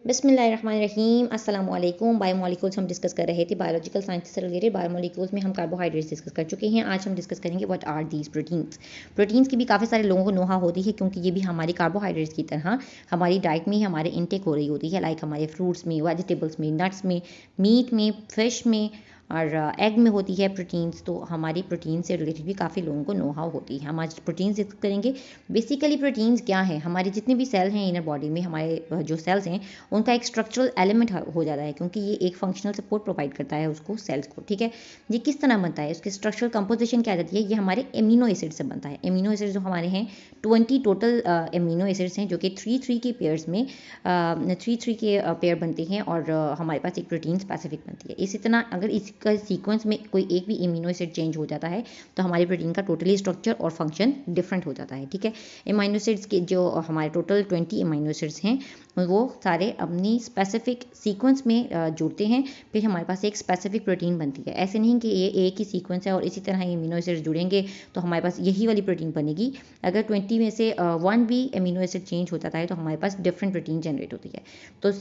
बिस्मिल्लाहिर्रहमानिर्रहीम अस्सलाम वालेकुम। बायोमोलिक्यूल्स हम डिस्कस कर रहे थे, बायोलॉजिकल साइंस से रिलेटेड बायोमोलिक्यूल्स में हम कार्बोहाइड्रेट्स डिस्कस कर चुके हैं। आज हम डिस्कस करेंगे what are these proteins. Proteins की भी काफ़ी सारे लोगों को नोहा होती है, क्योंकि ये भी हमारी कार्बोहाइड्रेट्स की तरह हमारी डाइट में ही हमारे इनटेक हो रही होती है, लाइक हमारे फ्रूट्स में, वेजिटेबल्स में, नट्स में, मीट में, फिश में और एग में होती है प्रोटीन्स। तो हमारी प्रोटीन से रिलेटेड भी काफ़ी लोगों को नो हाउ होती है। हम आज प्रोटीन्स डिस्कस करेंगे। बेसिकली प्रोटीन्स क्या है, हमारे जितने भी सेल हैं इनर बॉडी में, हमारे जो सेल्स हैं उनका एक स्ट्रक्चरल एलिमेंट हो जाता है, क्योंकि ये एक फंक्शनल सपोर्ट प्रोवाइड करता है उसको, सेल्स को। ठीक है, ये किस तरह बनता है, उसकी स्ट्रक्चरल कंपोजिशन क्या जाती है, ये हमारे एमिनो एसिड से बनता है। एमिनो एसिड जो हमारे हैं 20 टोटल एमिनो एसिड्स हैं, जो कि 3-3 के पेयर्स में 3-3 के पेयर बनते हैं, और हमारे पास एक प्रोटीन स्पेसिफिक बनती है। इसी तरह अगर इसका सीक्वेंस में कोई एक भी एमिनो एसिड चेंज हो जाता है तो हमारी प्रोटीन का टोटली स्ट्रक्चर और फंक्शन डिफरेंट हो जाता है। ठीक है, एमिनो एसिड्स के जो हमारे टोटल 20 एमिनो एसिड्स हैं वो सारे अपनी स्पेसिफिक सीक्वेंस में जुड़ते हैं, फिर हमारे पास एक स्पेसिफिक प्रोटीन बनती है। ऐसे नहीं कि ये एक ही सीक्वेंस है और इसी तरह एमिनो एसिड्स जुड़ेंगे तो हमारे पास यही वाली प्रोटीन बनेगी। अगर 20 में से 1 भी एमिनो एसिड चेंज हो जाता है तो हमारे पास डिफरेंट प्रोटीन जनरेट होती है। तो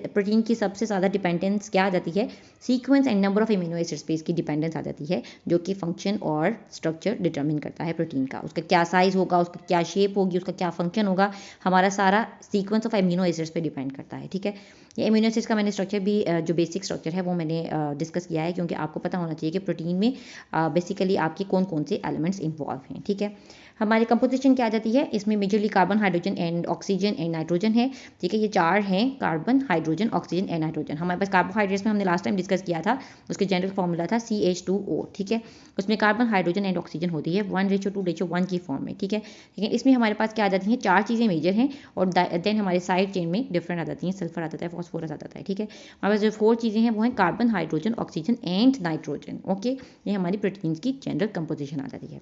प्रोटीन की सबसे ज़्यादा डिपेंडेंस क्या आ जाती है, sequence and number of amino acids पे इसकी डिपेंडेंस आ जाती है, जो कि फंक्शन और स्ट्रक्चर डिटरमिन करता है प्रोटीन का। उसका क्या साइज होगा, उसका क्या शेप होगी, उसका क्या फंक्शन होगा, हमारा सारा सीक्वेंस ऑफ एमिनो एसिड्स पे डिपेंड करता है। ठीक है, ये एमिनो एसिड्स का मैंने स्ट्रक्चर भी जो बेसिक स्ट्रक्चर है वो मैंने डिस्कस किया है, क्योंकि आपको पता होना चाहिए कि प्रोटीन में बेसिकली आपके कौन कौन से एलिमेंट्स इन्वॉल्व हैं। ठीक है, हमारी कंपोजिशन क्या आ जाती है, इसमें majorly carbon, hydrogen and oxygen and nitrogen है। ठीक है, ये चार हैं, carbon, hydrogen, oxygen and nitrogen. हमारे पास कार्बोहाइड्रेट्स में हमने लास्ट टाइम डिस्कस किया था, उसके जनरल फॉर्मूला था CH2O। ठीक है, उसमें कार्बन, हाइड्रोजन एंड ऑक्सीजन होती है 1:2:1 की फॉर्म में। ठीक है, लेकिन इसमें हमारे पास क्या आ जाती हैं, चार चीज़ें मेजर हैं, और देन हमारे साइड चेन में डिफरेंट आ जाती हैं, सल्फर आ जाता है, फॉस्फोरस आ जाता है। ठीक है, हमारे पास जो 4 चीज़ें हैं वो हैं carbon, hydrogen, oxygen and nitrogen. Okay, ये हमारी प्रोटीन्स की जनरल कंपोजिशन आ जाती है।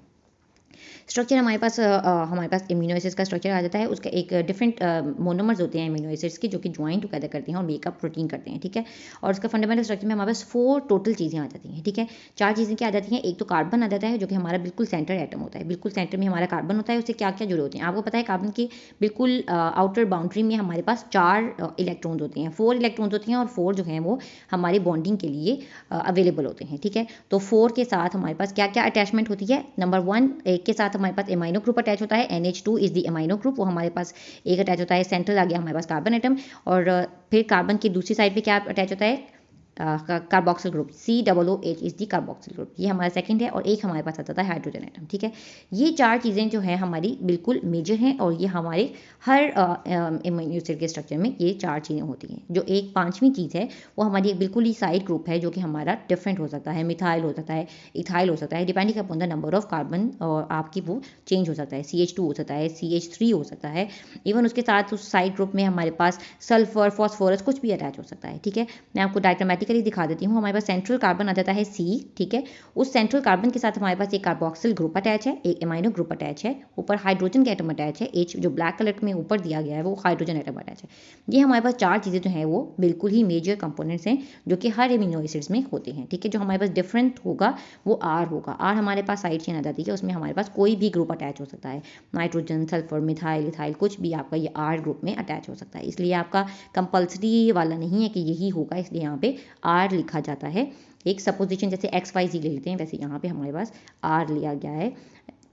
स्ट्रक्चर हमारे पास एमिनो एसिड्स का स्ट्रक्चर आ जाता है। उसका एक डिफरेंट मोनोमर्स होते हैं एमिनो एसिड्स के, जो कि ज्वाइन टुगेदर करते हैं और मेकअप प्रोटीन करते हैं। ठीक है, और उसका फंडामेंटल स्ट्रक्चर में हमारे पास 4 टोटल चीज़ें आ जाती हैं। ठीक है, 4 चीज़ें क्या आ जाती हैं, एक तो कार्बन आ जाता है, जो कि हमारा बिल्कुल सेंटर एटम होता है, बिल्कुल सेंटर में हमारा कार्बन होता है। उससे क्या क्या जुड़े होते हैं आपको पता है, कार्बन की बिल्कुल आउटर बाउंड्री में हमारे पास 4 इलेक्ट्रॉन्स होते हैं, 4 इलेक्ट्रॉन्स होते हैं, और 4 जो हैं वो हमारी बॉन्डिंग के लिए अवेलेबल होते हैं। ठीक है, तो 4 के साथ हमारे पास क्या क्या अटैचमेंट होती है, नंबर 1 एक के साथ हमारे पास एमाइनो ग्रुप अटैच होता है, NH2 is the amino group, वो हमारे पास एक अटैच होता है, सेंट्रल आ गया हमारे पास कार्बन एटम, और फिर कार्बन की दूसरी साइड पे क्या अटैच होता है, carboxyl group, COOH is the carboxyl group, ये हमारा सेकंड है, और एक हमारे पास आता है हाइड्रोजन एटम। ठीक है, ये 4 चीज़ें जो है हमारी बिल्कुल मेजर हैं, और ये हमारे हर एमिनो एसिड के स्ट्रक्चर में ये 4 चीज़ें होती हैं। जो एक 5वीं चीज़ है वो हमारी एक बिल्कुल ही साइड ग्रुप है, जो कि हमारा डिफरेंट हो सकता है, मिथाइल हो सकता है, इथाइल हो सकता है, depending upon the number of carbon, और आपकी वो चेंज हो सकता है, CH2 हो सकता है, CH3 हो सकता है, इवन उसके साथ उस साइड ग्रुप में हमारे पास सल्फर, फॉस्फोरस कुछ भी अटैच हो सकता है। ठीक है, मैं आपको डायग्रामेटिकली दिखा देती हूँ। हमारे पास सेंट्रल कार्बन आ जाता है C। ठीक है, उस सेंट्रल कार्बन के साथ हमारे पास एक कार्बोक्सिल ग्रुप अटैच है, एक एमाइनो ग्रुप अटैच है, ऊपर हाइड्रोजन के एटम अटैच है, H जो ब्लैक कलर में ऊपर दिया गया है वो हाइड्रोजन एटम अटैच है। ये हमारे पास 4 चीज़ें जो हैं वो बिल्कुल ही मेजर कंपोनेंट्स हैं, जो कि हर एमिनो एसिड्स में होते हैं। ठीक है, जो हमारे पास डिफरेंट होगा वो R होगा। R हमारे पास साइड चेन आ जाती है, उसमें हमारे पास कोई भी ग्रुप अटैच हो सकता है, नाइट्रोजन, सल्फर, मिथाइल, इथाइल, कुछ भी आपका ये R ग्रुप में अटैच हो सकता है। इसलिए आपका कंपल्सरी वाला नहीं है कि यही होगा, इसलिए यहाँ पे R लिखा जाता है। एक सपोजिशन जैसे XYZ ले लेते हैं, वैसे यहाँ पे हमारे पास R लिया गया है।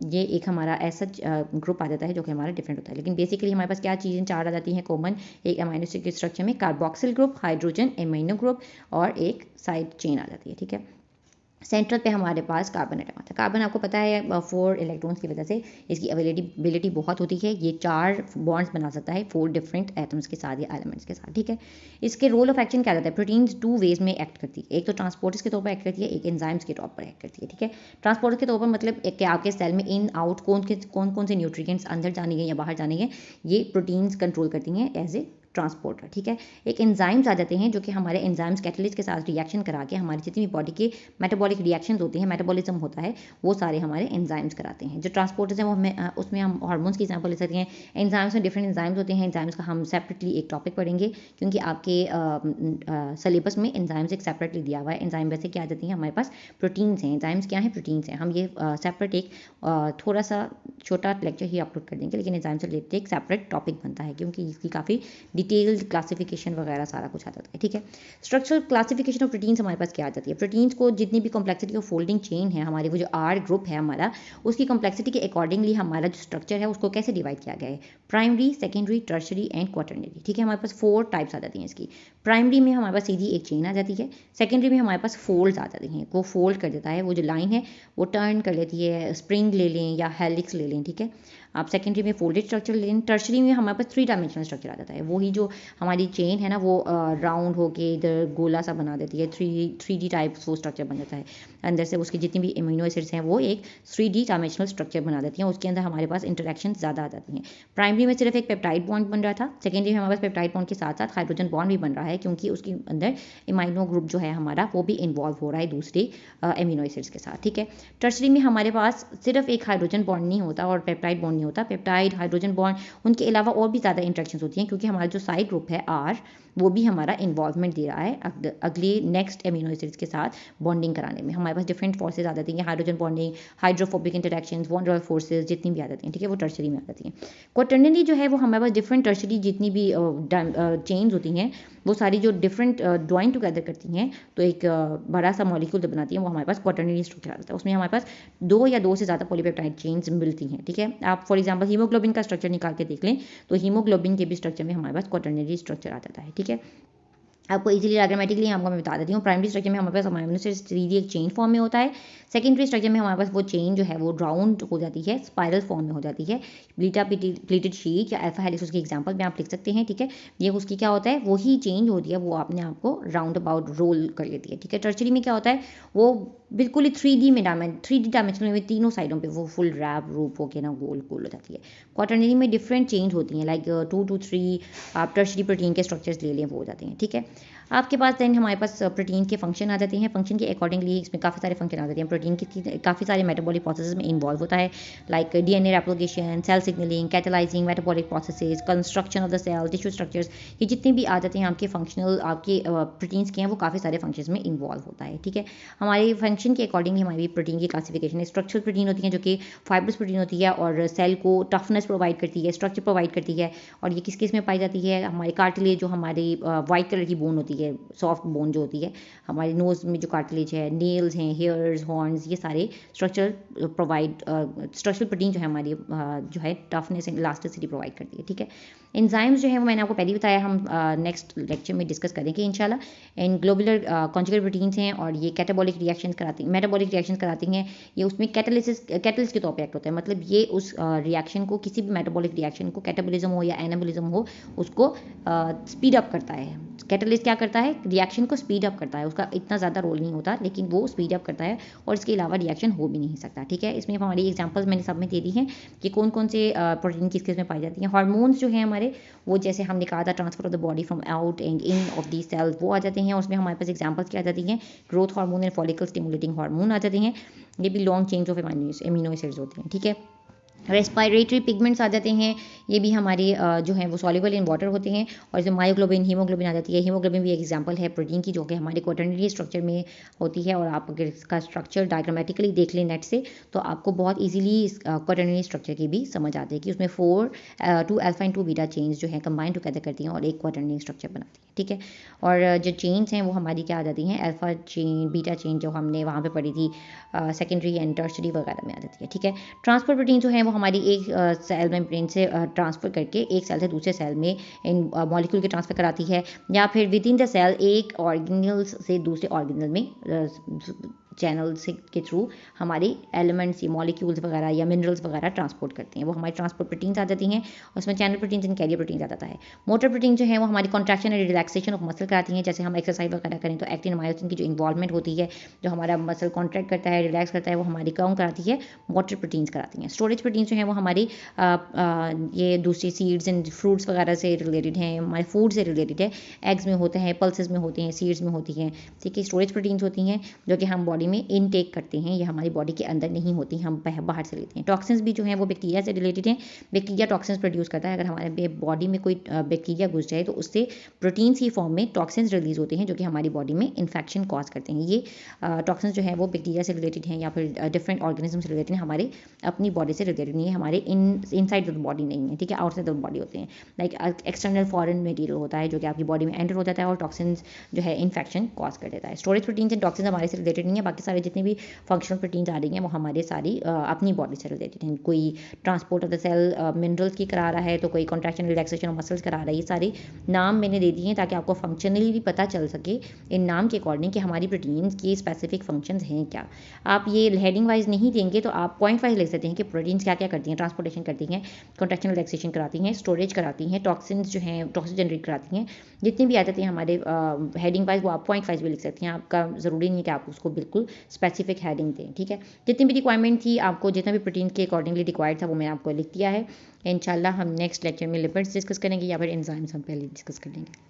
ये एक हमारा ऐसा ग्रुप आ जाता है जो कि हमारा डिफरेंट होता है, लेकिन बेसिकली हमारे पास क्या चीज़ें 4 आ जाती हैं कॉमन, एक अमीनो एसिड के स्ट्रक्चर में carboxyl group, hydrogen, amino group, और एक साइड चेन आ जाती है। ठीक है, सेंट्रल पे हमारे पास कार्बन एटम आता है। कार्बन आपको पता है 4 इलेक्ट्रॉन्स की वजह से इसकी अवेलेबिलिटी बहुत होती है, ये 4 बॉन्ड्स बना सकता है 4 डिफरेंट एटम्स के साथ या एलिमेंट्स के साथ। ठीक है, इसके रोल ऑफ एक्शन क्या रहता है, प्रोटीन्स 2 वेज में एक्ट करती है, एक तो ट्रांसपोर्टर्स के तौर पर एक्ट करती है, एक एंजाइम्स के तौर पर एक्ट करती है। ठीक है, ट्रांसपोर्टर के तौर पर मतलब कि आपके सेल में इन आउट कौन से न्यूट्रिएंट्स अंदर जाने हैं या बाहर जाने हैं, ये प्रोटीन्स कंट्रोल करती हैं एज ए ट्रांसपोर्टर। ठीक है, एक एंजाइम्स आ जाते हैं, जो कि हमारे एंजाइम्स कैटलिस्ट के साथ रिएक्शन करा के हमारी जितनी भी बॉडी के मेटाबॉलिक रिएक्शंस होती हैं, मेटाबॉलिज्म होता है, वो सारे हमारे एंजाइम्स कराते हैं। जो ट्रांसपोर्टर्स हैं वो उसमें हम हार्मोन्स की एग्जांपल ले सकते हैं। एंजाइम्स में डिफरेंट एंजाइम्स होते हैं, एंजाइम्स का हम सेपरेटली एक टॉपिक पढ़ेंगे, क्योंकि आपके सिलेबस में एंजाइम्स एक सेपरेटली दिया हुआ है। एंजाइम वैसे क्या आ जाती हैं, हमारे पास प्रोटीन्स हैं, एंजाइम्स क्या हैं, प्रोटीन्स हैं। हम ये सेपरेट एक थोड़ा सा छोटा लेक्चर ही अपलोड कर देंगे, लेकिन एंजाइम से रिलेटेड एक सेपरेट टॉपिक बनता है, क्योंकि इसकी काफ़ी डिटेल्ड क्लासिफिकेशन वगैरह सारा कुछ आ जाता है, ठीक है। स्ट्रक्चरल क्लासिफिकेशन ऑफ प्रोटीन्स हमारे पास क्या आ जाती है, प्रोटीन्स को जितनी भी कॉम्प्लेक्सिटी ऑफ फोल्डिंग चेन है हमारी, वो जो आर ग्रुप है हमारा, उसकी कॉम्प्लेक्सिटी के अकॉर्डिंगली हमारा जो स्ट्रक्चर है उसको कैसे डिवाइड किया गया है, primary, secondary, tertiary and quaternary, ठीक है। हमारे पास 4 टाइप्स आ जाती हैं इसकी। प्राइमरी में हमारे पास सीधी एक चेन आ जाती है, सेकेंडरी में हमारे पास फोल्ड्स आ जाती हैं, वो फोल्ड कर देता है, वो जो लाइन है वो टर्न कर लेती है, स्प्रिंग ले लें या हेलिक्स ले लें, ठीक है। आप सेकेंडरी में फोल्डेड स्ट्रक्चर ले लें। टर्शरी में हमारे पास 3 डायमेंशनल स्ट्रक्चर आ जाता है, वही जो हमारी चेन है ना वो राउंड होके इधर गोला सा बना देती है, 3D टाइप वो स्ट्रक्चर बन जाता है। अंदर से उसकी जितनी भी एमिनो एसिड्स हैं वो एक 3D डायमेंशनल स्ट्रक्चर बना देती हैं, उसके अंदर हमारे पास इंटरेक्शन ज़्यादा आ जाती हैं। प्राइमरी में सिर्फ एक पेप्टाइड बॉन्ड बन रहा था, सेकेंडरी में हमारे पास पेप्टाइड बॉन्ड के साथ साथ हाइड्रोजन बॉन्ड भी बन रहा है, क्योंकि उसके अंदर एमाइनो ग्रुप जो है हमारा वो भी इन्वॉल्व हो रहा है दूसरे एमिनो एसिड्स के साथ, ठीक है। टर्शरी में हमारे पास सिर्फ एक हाइड्रोजन बॉन्ड नहीं होता और पेप्टाइड बॉन्ड नहीं होता, पेप्टाइड, हाइड्रोजन बॉन्ड, उनके अलावा और भी ज़्यादा इंटरेक्शंस होती हैं, क्योंकि हमारा जो साइड ग्रुप है आर वो भी हमारा इन्वॉल्वमेंट दे रहा है अगले नेक्स्ट एमिनो एसिड्स के साथ बॉन्डिंग कराने में। हमारे पास डिफरेंट फोर्सेज आ जाती हैं, hydrogen bonding, hydrophobic interactions, van der forces जितनी भी आ जाती हैं, ठीक है, वो टर्शरी में आ जाती हैं। क्वाटरनरी जो है वो हमारे पास डिफरेंट टर्शरी जितनी भी चेन्स होती हैं वो सारी जो डिफरेंट ज्वाइन टुगेदर करती हैं तो एक बड़ा सा मॉलिक्यूल जो बनाती हैं, वो हमारे पास क्वाटरनरी स्ट्रक्चर आ जाता है। उसमें हमारे पास 2 या 2 से ज़्यादा पॉलीपेप्टाइड चेन्स मिलती हैं, ठीक है। आप फॉर एग्जांपल हीमोग्लोबिन का स्ट्रक्चर निकाल के देख लें तो हीमोग्लोबिन के भी स्ट्रक्चर में हमारे पास क्वाटरनरी स्ट्रक्चर आ जाता है, ठीक है। आपको इजीली डायग्रामेटिकली आपको मैं बता देती हूँ। प्राइमरी स्ट्रक्चर में हमारे पास अमीनो एसिड सीधी एक चेन फॉर्म में होता है, सेकेंडरी स्ट्रक्चर में हमारे पास वो चेन जो है वो राउंड हो जाती है, स्पाइरल फॉर्म में हो जाती है, बीटा प्लीटेड शीट या अल्फा हेलिक्स उसके एग्जांपल में आप लिख सकते हैं, ठीक है। ये उसकी क्या होता है, वही चेंज होती है, वो अपने आप को राउंड अबाउट रोल कर लेती है, ठीक है। टर्शरी में क्या होता है, वो बिल्कुल ही 3D डायमेंशन में तीनों साइडों पे वो फुल रैप रूप होकर ना गोल गोल हो जाती है। क्वाटरनरी में डिफरेंट चेंज होती हैं, लाइक 2 to 3 आप टर्शरी प्रोटीन के स्ट्रक्चर्स ले लें वो हो जाते हैं, ठीक है। आपके पास देन हमारे पास प्रोटीन के फंक्शन आ जाते हैं, फंक्शन के अकॉर्डिंगली इसमें काफ़ी सारे फंक्शन आ जाते हैं। प्रोटीन की काफ़ी सारे मेटाबॉलिक प्रोसेसेस में इन्वॉल्व होता है, like DNA replication, cell signalling, catalysing, metabolic processes, construction of the cell, tissue structures, ये जितने भी आ जाते हैं आपके फंक्शनल आपके प्रोटीन्स के हैं वो काफ़ी सारे फंक्शंस में इन्वॉल्व होता है, ठीक है। हमारे फंक्शन के अकॉर्डिंगली हमारी प्रोटीन की क्लासिफिकेशन है। स्ट्रक्चरल प्रोटीन होती हैं जो कि फाइब्रस प्रोटीन होती है और सेल को टफनेस प्रोवाइड करती है, स्ट्रक्चर प्रोवाइड करती है, और ये किस किस में पाई जाती है, हमारे कार्टिलेज जो हमारी वाइट कलर की बोन होती है, सॉफ्ट बोन जो होती है, हमारे नोज में जो कार्टिलेज है, नेल्स हैं, हेयर्स, हॉर्न्स, ये सारे स्ट्रक्चरल प्रोटीन जो है हमारी जो है टफनेस एंड इलास्टिसिटी प्रोवाइड करती है, ठीक है। एंजाइम्स जो है वो मैंने आपको पहले बताया, हम नेक्स्ट लेक्चर में डिस्कस करेंगे इंशाल्लाह। एंड ग्लोबुलर कॉन्जुगेटेड प्रोटीन्स हैं और ये कैटाबॉलिक रिएक्शंस कराती हैं, मेटाबॉलिक रिएक्शंस कराती हैं। ये उसमें कैटलिस्ट के तौर पे एक्ट होता है, मतलब ये उस रिएक्शन को, किसी भी मेटाबॉलिक रिएक्शन को, कैटाबॉलिज्म हो या एनाबॉलिज्म हो, उसको स्पीड अप करता है। कैटलिस्ट क्या करता है, रिएक्शन को स्पीड अप करता है, उसका इतना ज़्यादा रोल नहीं होता लेकिन वो स्पीड अप करता है और इसके अलावा रिएक्शन हो भी नहीं सकता, ठीक है। इसमें हमारी एग्जांपल्स मैंने सब में दे दी हैं कि कौन कौन से प्रोटीन किस किस में पाई जाती हैं। हार्मोन्स जो हैं हमारे, वो जैसे हमने कहा था transfer of the body from out and in of the cell, वो आ जाते हैं। उसमें हमारे पास एग्जांपल्स क्या आ जाती हैं, growth hormone and follicle stimulating hormone आ जाते हैं, ये भी long chain of amino acids होते हैं, ठीक है। रेस्पिरेटरी पिगमेंट्स आ जाते हैं, ये भी हमारे जो हैं वो सॉल्युबल इन वाटर होते हैं। और जो मायोग्लोबिन, हीमोग्लोबिन आ जाती है, हीमोग्लोबिन भी एक एग्जांपल है प्रोटीन की जो कि हमारे क्वाटरनरी स्ट्रक्चर में होती है। और आप अगर इसका स्ट्रक्चर डायग्रामेटिकली देख लें नेट से तो आपको बहुत ईजिली क्वाटरनरी स्ट्रक्चर की भी समझ आती है कि उसमें 2 अल्फा एंड 2 बीटा चेन्स जो हैं कंबाइन टुगेदर करती हैं और एक क्वाटरनरी स्ट्रक्चर बनाती हैं, ठीक है। और जो चेन्स हैं वो हमारी क्या आ जाती हैं, अल्फा चेन, बीटा चेन जो हमने वहाँ पर पढ़ी थी सेकेंडरी एंड टर्शरी वगैरह में आ जाती है, ठीक है। ट्रांसपोर्ट प्रोटीन जो है वो हमारी एक सेल मेम्ब्रेन से ट्रांसफ़र करके एक सेल से दूसरे सेल में इन मॉलिक्यूल के ट्रांसफ़र कराती है, या फिर विद इन द सेल एक ऑर्गेनल से दूसरे ऑर्गेनल में चैनल से के थ्रू हमारे एलिमेंट्स, ये मॉलिक्यूल्स वगैरह या मिनरल्स वगैरह ट्रांसपोर्ट करते हैं, वो हमारी ट्रांसपोर्ट प्रोटीन्स आ जाती हैं। उसमें channel proteins and carrier proteins आ जाता है। मोटर प्रोटीन जो है वो हमारी contraction and relaxation of muscle कराती हैं, जैसे हम एक्सरसाइज वगैरह करें तो एक्टिन मायोसिन की जो इन्वॉल्वमेंट होती है, जो हमारा मसल कॉन्ट्रैक्ट करता है, रिलैक्स करता है, वो हमारी कौन कराती है, मोटर प्रोटीन्स कराती हैं। स्टोरेज प्रोटीन्स जो है वो हमारी ये दूसरी सीड्स एंड फ्रूट्स वगैरह से रिलेटेड हैं, हमारे फूड से रिलेटेड है, एग्स में होते हैं, पल्सेस में होते हैं, सीड्स में होती हैं, ठीक है। स्टोरेज प्रोटीन्स होती हैं जो कि हम बॉडी में इनटेक करते हैं, ये हमारी बॉडी के अंदर नहीं होती, हम बाहर से लेते हैं। टॉक्सिन्स भी जो हैं वो बैक्टीरिया से रिलेटेड हैं। बैक्टीरिया टॉक्सिन्स प्रोड्यूस करता है। अगर हमारे बॉडी में कोई बैक्टीरिया घुस जाए तो उससे प्रोटीन्स की फॉर्म में टॉक्सिन्स रिलीज होते हैं जो कि हमारी बॉडी में इन्फेक्शन कॉज करते हैं। ये टॉक्सिन्स जो है वो बैक्टीरिया से रिलेटेड हैं या फिर डिफरेंट ऑर्गेनिज्म से रिलेटेड हैं, हमारे अपनी बॉडी से रिलेटेड नहीं है, हमारे इनसाइड द बॉडी नहीं है, ठीक है, आउटसाइड द बॉडी होते हैं। लाइक एक्सटर्नल फॉरेन मटेरियल होता है जो कि आपकी बॉडी में एंटर हो जाता है और टॉक्सिन्स जो है इन्फेक्शन कॉज कर देता है। स्टोरेज प्रोटीन्स एंड टॉक्सिन्स हमारे से रिलेटेड नहीं है। बाकी सारे जितने भी फंक्शनल प्रोटीन्स आ रही हैं वो हमारे सारी अपनी बॉडी से रिलेटेड हैं। कोई transport of the cell minerals की करा रहा है तो कोई कॉन्ट्रैक्शन रिलैक्सेशन ऑफ मसल्स करा रहा है। ये सारे नाम मैंने दे दिए हैं ताकि आपको फंक्शनली भी पता चल सके इन नाम के अकॉर्डिंग कि हमारी प्रोटीन्स की स्पेसिफिक फंक्शंस हैं क्या। आप ये हेडिंग वाइज नहीं देंगे तो आप पॉइंट वाइज लिख सकते हैं कि प्रोटीन्स क्या क्या करती हैं। ट्रांसपोर्टेशन करती हैं, कॉन्ट्रैक्शन रिलैक्सेशन कराती हैं, स्टोरेज कराती हैं, टॉक्सिन्स जो हैं टॉक्सिन जनरेट कराती हैं। जितनी भी आदतें हैं हमारे हेडिंग वाइज वो आप पॉइंट वाइज भी लिख सकते हैं। आपका ज़रूरी नहीं है कि आप उसको बिल्कुल स्पेसिफिक हेडिंग दें, ठीक है। जितनी भी रिक्वायरमेंट थी आपको, जितना भी प्रोटीन के अकॉर्डिंगली रिक्वायर्ड था वो मैंने आपको लिख दिया है। इंशाल्लाह हम नेक्स्ट लेक्चर में लिपिड्स डिस्कस करेंगे या फिर एंजाइम्स हम पहले डिस्कस कर लेंगे।